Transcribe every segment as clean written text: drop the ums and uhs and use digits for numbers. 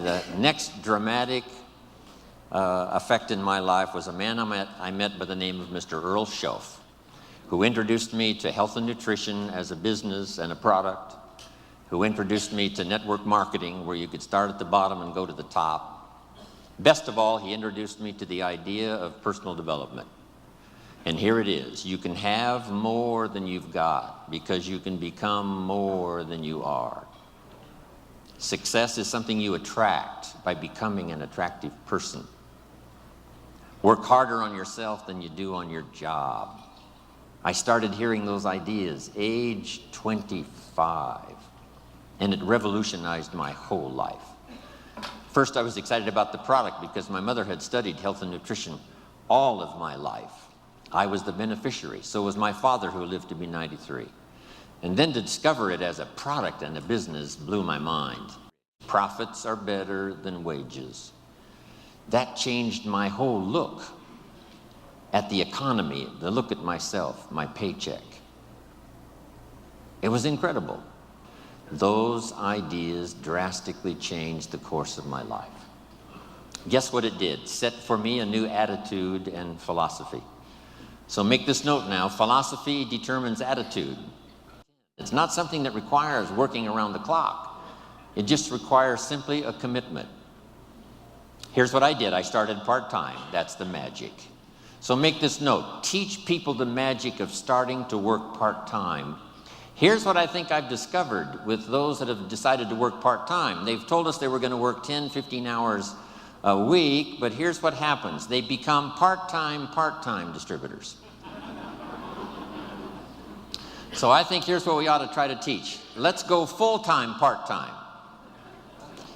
the next dramatic effect in my life was a man I met by the name of Mr. Earl Shoaff, who introduced me to health and nutrition as a business and a product, who introduced me to network marketing, where you could start at the bottom and go to the top. Best of all, he introduced me to the idea of personal development. And here it is. You can have more than you've got because you can become more than you are. Success is something you attract by becoming an attractive person. Work harder on yourself than you do on your job. I started hearing those ideas age 25, and it revolutionized my whole life. First, I was excited about the product because my mother had studied health and nutrition all of my life. I was the beneficiary. So was my father, who lived to be 93. And then to discover it as a product and a business blew my mind. Profits are better than wages. That changed my whole look at the economy, the look at myself, my paycheck. It was incredible. Those ideas drastically changed the course of my life. Guess what it did? Set for me a new attitude and philosophy. So make this note now, philosophy determines attitude. It's not something that requires working around the clock. It just requires simply a commitment. Here's what I did. I started part-time. That's the magic. So make this note. Teach people the magic of starting to work part-time. Here's what I think I've discovered with those that have decided to work part-time. They've told us they were going to work 10, 15 hours a week, but here's what happens. They become part-time distributors. So I think here's what we ought to try to teach. Let's go full-time, part-time.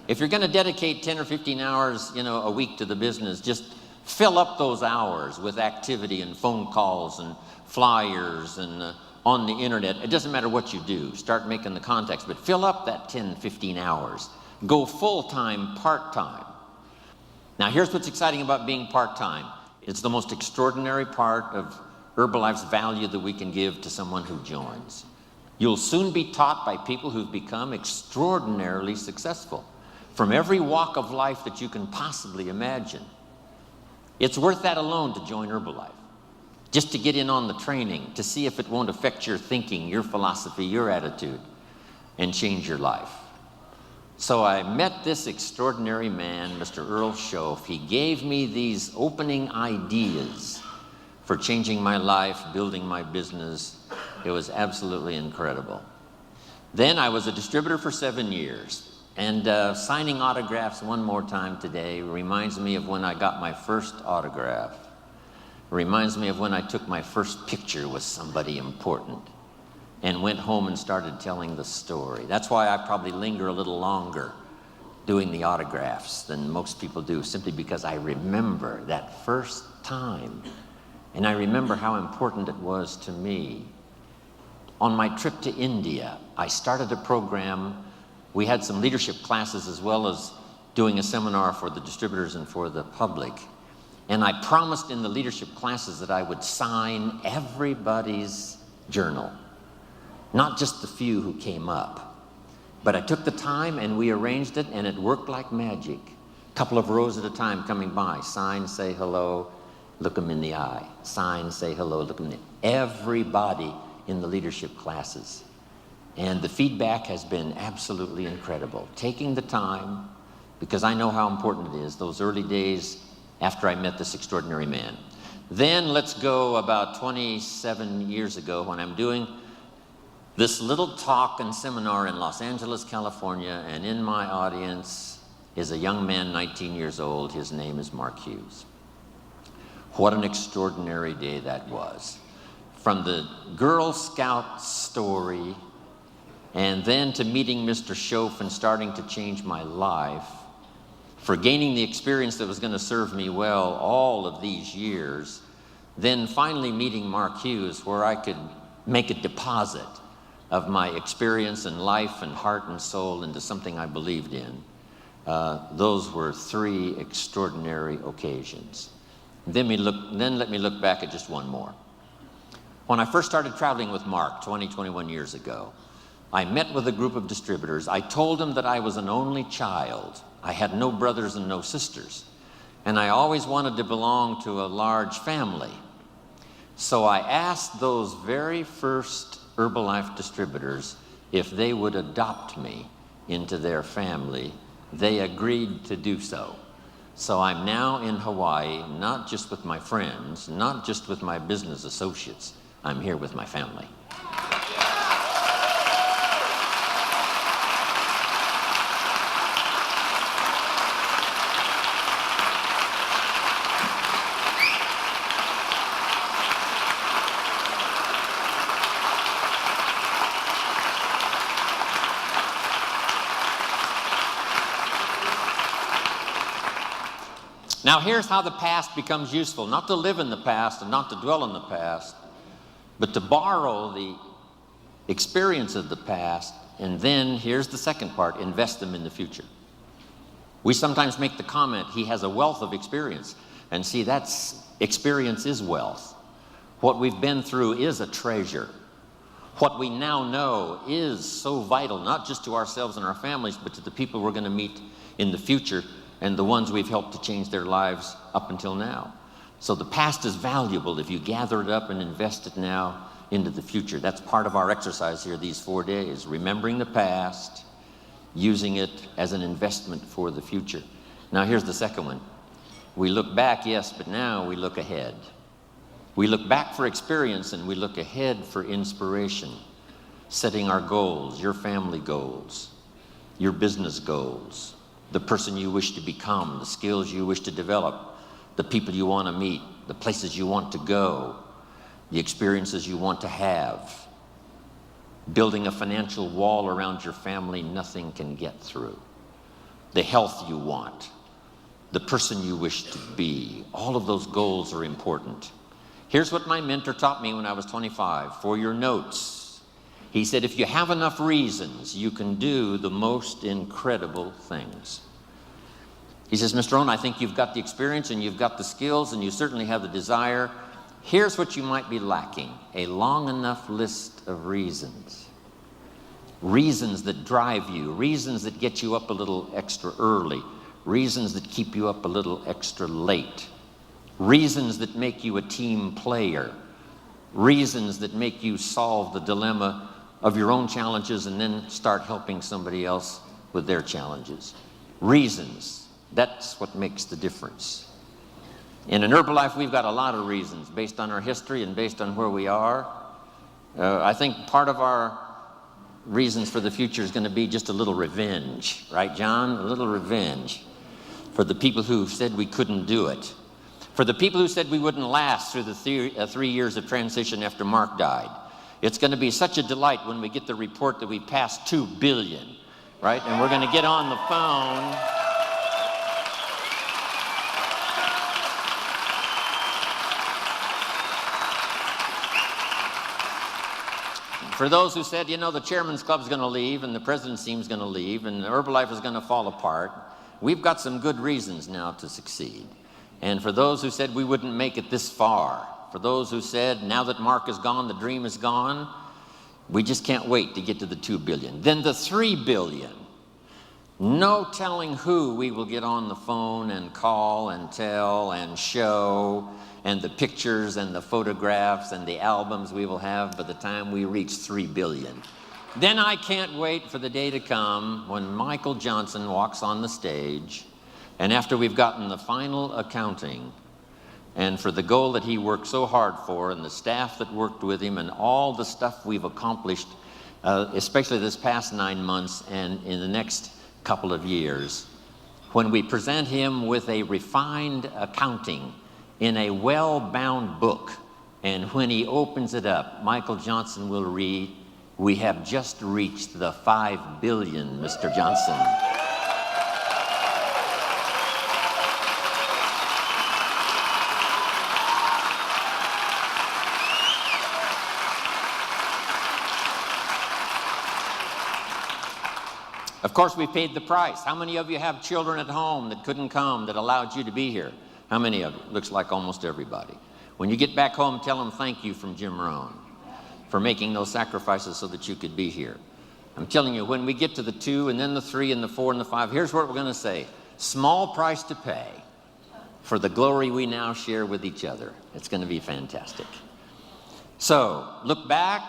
If you're going to dedicate 10 or 15 hours, a week to the business, just fill up those hours with activity and phone calls and flyers and on the internet. It doesn't matter what you do. Start making the contacts, but fill up that 10, 15 hours. Go full-time, part-time. Now, here's what's exciting about being part-time. It's the most extraordinary part of Herbalife's value that we can give to someone who joins. You'll soon be taught by people who've become extraordinarily successful from every walk of life that you can possibly imagine. It's worth that alone to join Herbalife, just to get in on the training, to see if it won't affect your thinking, your philosophy, your attitude, and change your life. So I met this extraordinary man, Mr. Earl Shoaff. He gave me these opening ideas for changing my life, building my business. It was absolutely incredible. Then I was a distributor for 7 years. And signing autographs one more time today reminds me of when I got my first autograph. Reminds me of when I took my first picture with somebody important and went home and started telling the story. That's why I probably linger a little longer doing the autographs than most people do, simply because I remember that first time. And I remember how important it was to me. On my trip to India, I started a program. We had some leadership classes as well as doing a seminar for the distributors and for the public. And I promised in the leadership classes that I would sign everybody's journal, not just the few who came up. But I took the time and we arranged it, and it worked like magic. A couple of rows at a time coming by. Sign, say hello, look them in the eye. Sign, say hello, look them in the eye. Everybody in the leadership classes. And the feedback has been absolutely incredible. Taking the time, because I know how important it is, those early days after I met this extraordinary man. Then let's go about 27 years ago when I'm doing this little talk and seminar in Los Angeles, California, and in my audience is a young man, 19 years old. His name is Mark Hughes. What an extraordinary day that was. From the Girl Scout story, and then to meeting Mr. Shoaff and starting to change my life, for gaining the experience that was going to serve me well all of these years, then finally meeting Mark Hughes, where I could make a deposit of my experience and life and heart and soul into something I believed in. Those were 3 extraordinary occasions. Then let me look back at just one more. When I first started traveling with Mark 21 years ago, I met with a group of distributors. I told them that I was an only child. I had no brothers and no sisters. And I always wanted to belong to a large family. So I asked those very first Herbalife distributors if they would adopt me into their family. They agreed to do so. So I'm now in Hawaii, not just with my friends, not just with my business associates. I'm here with my family. Now here's how the past becomes useful. Not to live in the past and not to dwell in the past, but to borrow the experience of the past, and then, here's the second part, invest them in the future. We sometimes make the comment, he has a wealth of experience. And see, experience is wealth. What we've been through is a treasure. What we now know is so vital, not just to ourselves and our families, but to the people we're going to meet in the future and the ones we've helped to change their lives up until now. So the past is valuable if you gather it up and invest it now into the future. That's part of our exercise here these 4 days, remembering the past, using it as an investment for the future. Now here's the second one. We look back, yes, but now we look ahead. We look back for experience and we look ahead for inspiration, setting our goals, your family goals, your business goals, the person you wish to become, the skills you wish to develop, the people you want to meet, the places you want to go, the experiences you want to have, building a financial wall around your family nothing can get through, the health you want, the person you wish to be. All of those goals are important. Here's what my mentor taught me when I was 25, for your notes. He said, if you have enough reasons, you can do the most incredible things. He says, Mr. Rohn, I think you've got the experience and you've got the skills and you certainly have the desire. Here's what you might be lacking, a long enough list of reasons. Reasons that drive you, reasons that get you up a little extra early, reasons that keep you up a little extra late, reasons that make you a team player, reasons that make you solve the dilemma of your own challenges and then start helping somebody else with their challenges. Reasons, that's what makes the difference. In an Herbalife, we've got a lot of reasons based on our history and based on where we are. I think part of our reasons for the future is going to be just a little revenge, right, John? A little revenge for the people who said we couldn't do it, for the people who said we wouldn't last through the 3 years of transition after Mark died. It's going to be such a delight when we get the report that we passed 2 billion, right? And we're going to get on the phone. For those who said, you know, the chairman's club's going to leave and the president's team's going to leave and Herbalife is going to fall apart, we've got some good reasons now to succeed. And for those who said we wouldn't make it this far, for those who said now that Mark is gone, the dream is gone, we just can't wait to get to the 2 billion. Then the 3 billion. No telling who we will get on the phone and call and tell and show, and the pictures and the photographs and the albums we will have by the time we reach 3 billion. Then I can't wait for the day to come when Michael Johnson walks on the stage, and after we've gotten the final accounting, and for the goal that he worked so hard for, and the staff that worked with him, and all the stuff we've accomplished, especially this past 9 months and in the next couple of years, when we present him with a refined accounting in a well-bound book, and when he opens it up, Michael Johnson will read, "We have just reached the 5 billion, Mr. Johnson." Of course, we paid the price. How many of you have children at home that couldn't come, that allowed you to be here? How many of you? Looks like almost everybody. When you get back home, tell them thank you from Jim Rohn for making those sacrifices so that you could be here. I'm telling you, when we get to the 2 and then the 3 and the 4 and the 5, here's what we're going to say. small price to pay for the glory we now share with each other. It's going to be fantastic. So, look back,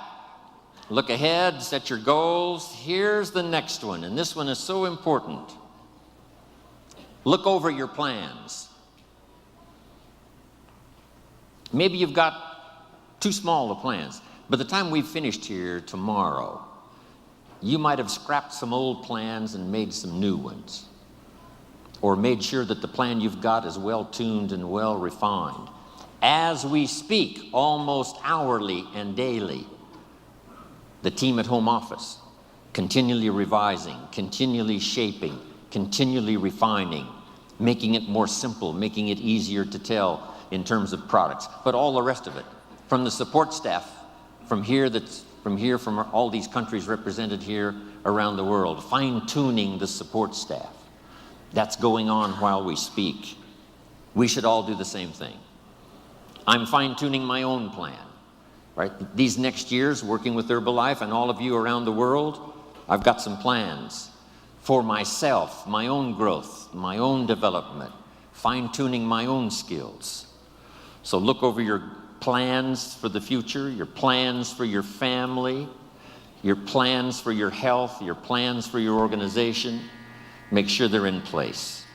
look ahead, set your goals. Here's the next one, and this one is so important. Look over your plans. Maybe you've got too small of plans. By the time we've finished here tomorrow, you might have scrapped some old plans and made some new ones, or made sure that the plan you've got is well tuned and well refined. As we speak, almost hourly and daily, the team at home office, continually revising, continually shaping, continually refining, making it more simple, making it easier to tell in terms of products, but all the rest of it. From the support staff, from all these countries represented here around the world, fine-tuning the support staff. That's going on while we speak. We should all do the same thing. I'm fine-tuning my own plan, right? These next years, working with Herbalife and all of you around the world, I've got some plans for myself, my own growth, my own development, fine-tuning my own skills. So look over your plans for the future, your plans for your family, your plans for your health, your plans for your organization. Make sure they're in place.